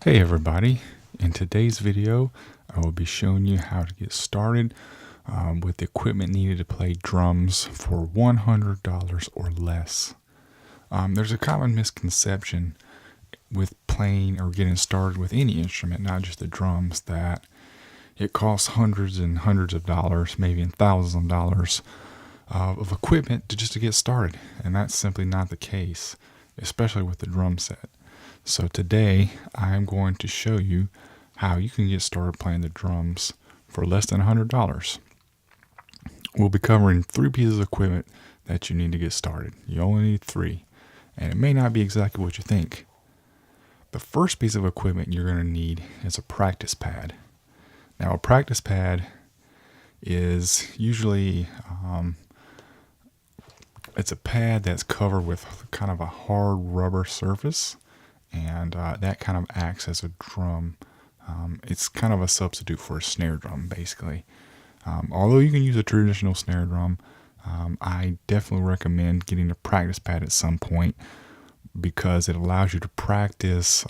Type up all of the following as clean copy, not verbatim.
Hey everybody, in today's video I will be showing you how to get started with the equipment needed to play drums for $100 or less. There's a common misconception with playing or getting started with any instrument, not just the drums, that it costs hundreds and hundreds of dollars, maybe in thousands of dollars of equipment just to get started, and that's simply not the case, especially with the drum set. So today I'm going to show you how you can get started playing the drums for less than $100. We'll be covering 3 pieces of equipment that you need to get started. You only need 3, and it may not be exactly what you think. The first piece of equipment you're going to need is a practice pad. Now, a practice pad is usually it's a pad that's covered with kind of a hard rubber surface, and that kind of acts as a drum. It's kind of a substitute for a snare drum, basically. Although you can use a traditional snare drum, I definitely recommend getting a practice pad at some point because it allows you to practice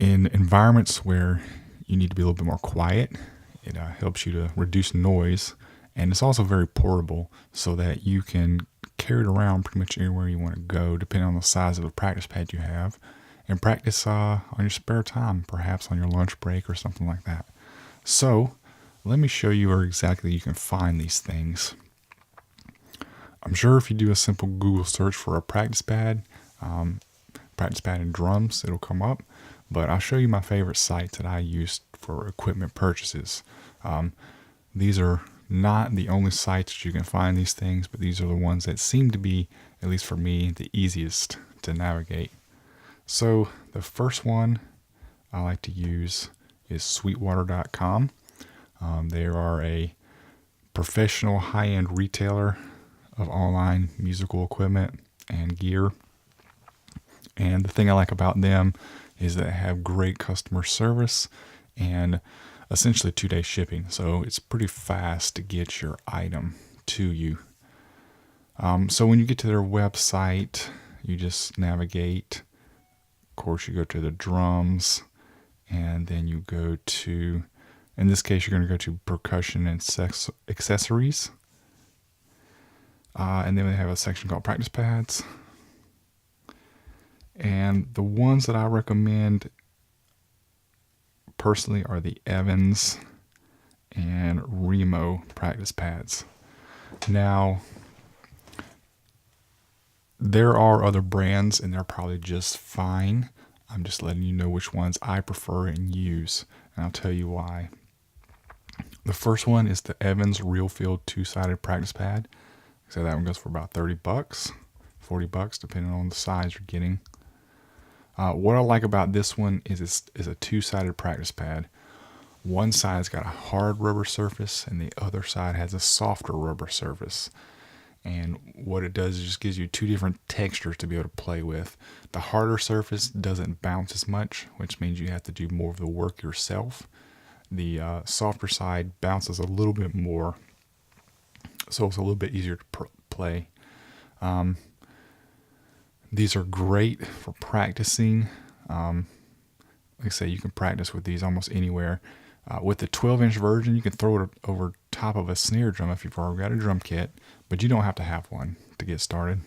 in environments where you need to be a little bit more quiet. It helps you to reduce noise, and it's also very portable so that you can carry it around pretty much anywhere you want to go, depending on the size of the practice pad you have, and practice on your spare time, perhaps on your lunch break or something like that. So let me show you where exactly you can find these things. I'm sure if you do a simple Google search for a practice pad and drums, it'll come up, but I'll show you my favorite sites that I use for equipment purchases. These are not the only sites that you can find these things, but these are the ones that seem to be, at least for me, the easiest to navigate. So the first one I like to use is sweetwater.com. They are a professional high-end retailer of online musical equipment and gear. And the thing I like about them is that they have great customer service and essentially 2-day shipping. So it's pretty fast to get your item to you. So when you get to their website, you just navigate. Of course, you go to the drums, and then you go to, in this case, you're going to go to percussion and accessories. And then they have a section called practice pads. And the ones that I recommend personally are the Evans and Remo practice pads. Now, there are other brands and they're probably just fine. I'm just letting you know which ones I prefer and use, and I'll tell you why. The first one is the Evans Real Feel 2-sided practice pad. So that one goes for about $30, $40, depending on the size you're getting. What I like about this one is it's a 2-sided practice pad. One side's got a hard rubber surface and the other side has a softer rubber surface. And what it does is just gives you 2 different textures to be able to play with. The harder surface doesn't bounce as much, which means you have to do more of the work yourself. The softer side bounces a little bit more, so it's a little bit easier to play. These are great for practicing. Like I say, you can practice with these almost anywhere. With the 12-inch version, you can throw it over top of a snare drum if you've already got a drum kit, but you don't have to have one to get started.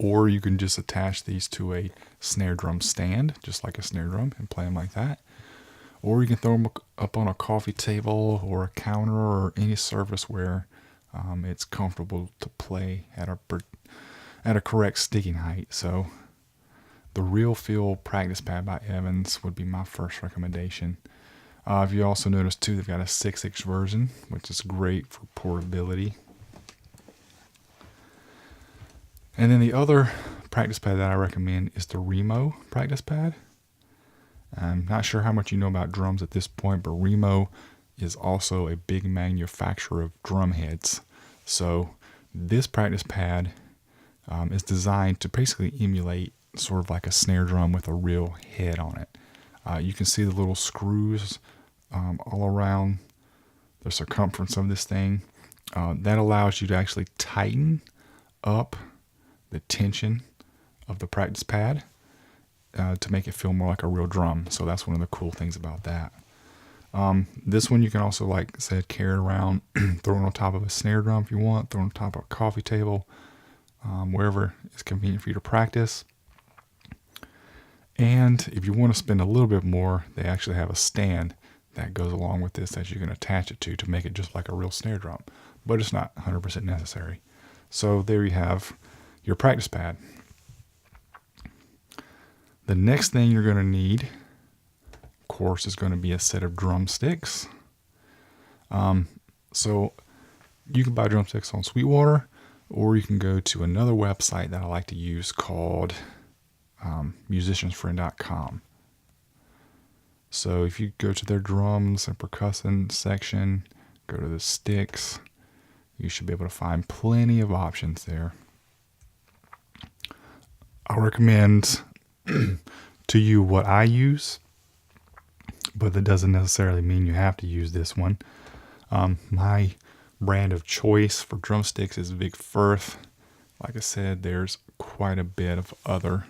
Or you can just attach these to a snare drum stand, just like a snare drum, and play them like that. Or you can throw them up on a coffee table or a counter or any surface where it's comfortable to play at a correct sticking height. So the Real Feel practice pad by Evans would be my first recommendation. If you also notice too, they've got a 6-inch version, which is great for portability. And then the other practice pad that I recommend is the Remo practice pad. I'm not sure how much you know about drums at this point, but Remo is also a big manufacturer of drum heads. So this practice pad is designed to basically emulate sort of like a snare drum with a real head on it. You can see the little screws all around the circumference of this thing. That allows you to actually tighten up the tension of the practice pad. to make it feel more like a real drum. So that's one of the cool things about that. This one you can also, like I said, carry it around, throw it on top of a snare drum if you want, throw it on top of a coffee table, wherever it's convenient for you to practice. And if you want to spend a little bit more, they actually have a stand that goes along with this that you can attach it to make it just like a real snare drum. But it's not 100% necessary. So there you have your practice pad. The next thing you're going to need, of course, is going to be a set of drumsticks. So you can buy drumsticks on Sweetwater, or you can go to another website that I like to use called musiciansfriend.com. So if you go to their drums and percussion section, go to the sticks, you should be able to find plenty of options there. I recommend to you what I use, but that doesn't necessarily mean you have to use this one. My brand of choice for drumsticks is Vic Firth. Like I said, there's quite a bit of other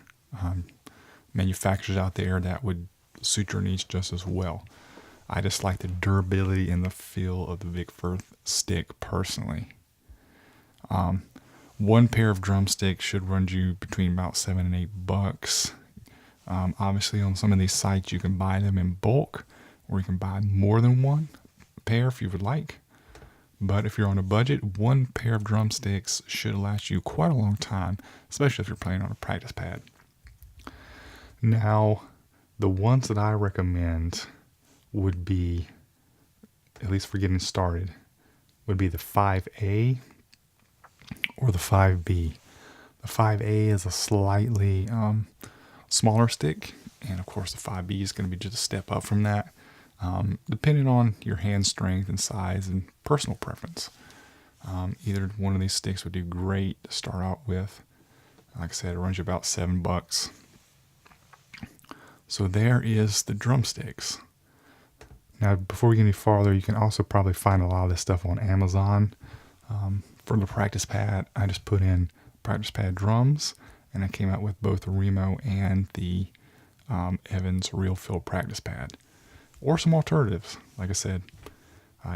manufacturers out there that would suit your needs just as well. I just like the durability and the feel of the Vic Firth stick personally. One pair of drumsticks should run you between about $7 and $8. Obviously, on some of these sites, you can buy them in bulk, or you can buy more than one pair if you would like. But if you're on a budget, one pair of drumsticks should last you quite a long time, especially if you're playing on a practice pad. Now, the ones that I recommend would be, at least for getting started, would be the 5A or the 5B. The 5A is a slightly smaller stick, and of course the 5B is going to be just a step up from that, depending on your hand strength and size and personal preference. Either one of these sticks would do great to start out with. Like I said, it runs you about $7. So there is the drumsticks. Now, before we get any farther, you can also probably find a lot of this stuff on Amazon. For the practice pad, I just put in practice pad drums, and I came out with both the Remo and the Evans Real Feel practice pad. Or some alternatives. Like I said,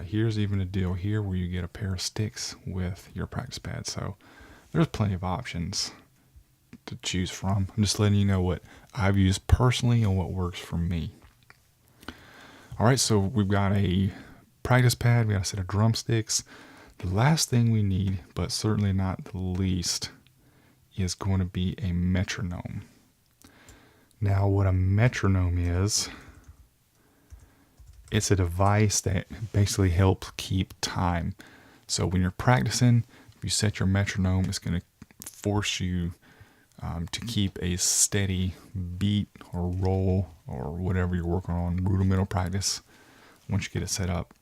here's even a deal here where you get a pair of sticks with your practice pad. So there's plenty of options to choose from. I'm just letting you know what I've used personally and what works for me. All right, so we've got a practice pad, we got a set of drumsticks. The last thing we need, but certainly not the least, is going to be a metronome. Now, what a metronome is, it's a device that basically helps keep time. So when you're practicing, if you set your metronome, it's going to force you to keep a steady beat or roll or whatever you're working on, rudimental practice, once you get it set up.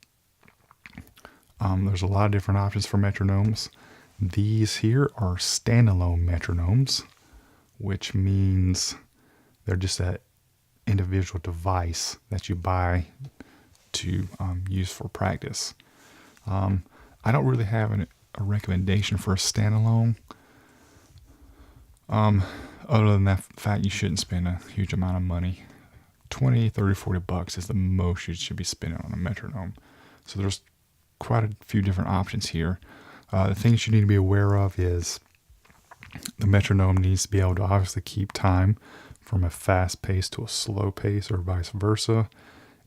There's a lot of different options for metronomes. These here are standalone metronomes, which means they're just an individual device that you buy to use for practice. I don't really have a recommendation for a standalone. Other than that fact, you shouldn't spend a huge amount of money. $20, $30, $40 is the most you should be spending on a metronome. So there's quite a few different options here. The things you need to be aware of is the metronome needs to be able to obviously keep time from a fast pace to a slow pace or vice versa.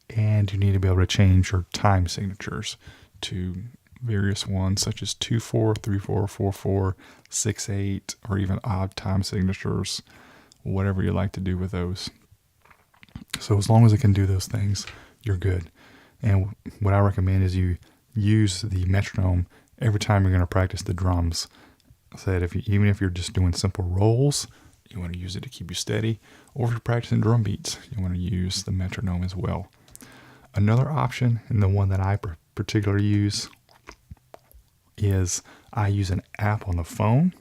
And you need to be able to change your time signatures to various ones such as 2/4, 3/4, 4/4, 6/8, or even odd time signatures, whatever you like to do with those. So as long as it can do those things, you're good. And what I recommend is you use the metronome every time you're going to practice the drums. I said even if you're just doing simple rolls, you want to use it to keep you steady, or if you're practicing drum beats, you want to use the metronome as well. Another option, and the one that I particularly use, is I use an app on the phone.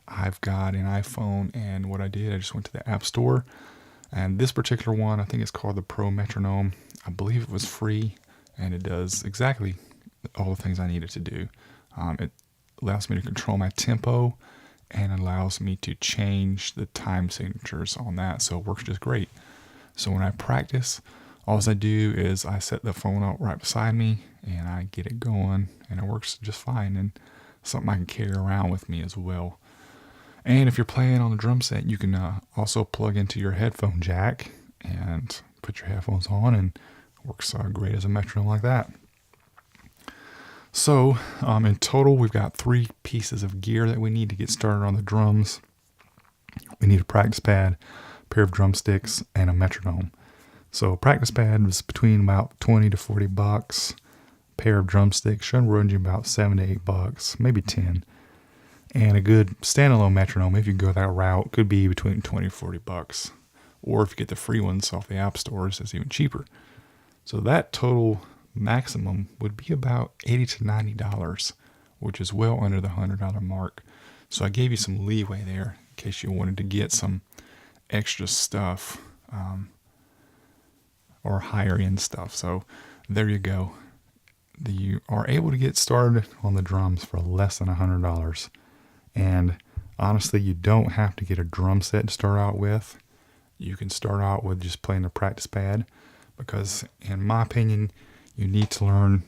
I've got an iPhone, and what I did, I just went to the App Store, and this particular one, I think it's called the Pro Metronome. I believe it was free, and it does exactly all the things I need it to do. It allows me to control my tempo and allows me to change the time signatures on that. So it works just great. So when I practice, all I do is I set the phone up right beside me and I get it going, and it works just fine, and something I can carry around with me as well. And if you're playing on the drum set, you can also plug into your headphone jack and put your headphones on, and it works great as a metronome like that. So in total, we've got 3 pieces of gear that we need to get started on the drums. We need a practice pad, a pair of drumsticks, and a metronome. So a practice pad is between about $20 to $40. A pair of drumsticks should run you about $7 to $8, maybe 10. And a good standalone metronome, if you go that route, could be between $20 to $40. Or if you get the free ones off the app stores, it's even cheaper. So that total maximum would be about $80 to $90, which is well under the $100 mark. So I gave you some leeway there in case you wanted to get some extra stuff or higher end stuff. So there you go. You are able to get started on the drums for less than $100. And honestly, you don't have to get a drum set to start out with. You can start out with just playing the practice pad, because in my opinion, you need to learn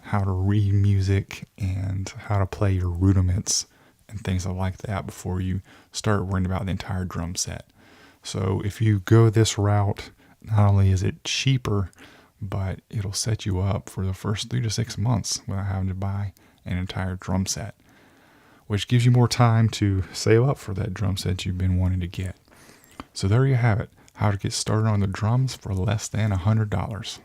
how to read music and how to play your rudiments and things like that before you start worrying about the entire drum set. So if you go this route, not only is it cheaper, but it'll set you up for the first 3 to 6 months without having to buy an entire drum set, which gives you more time to save up for that drum set you've been wanting to get. So there you have it, how to get started on the drums for less than $100.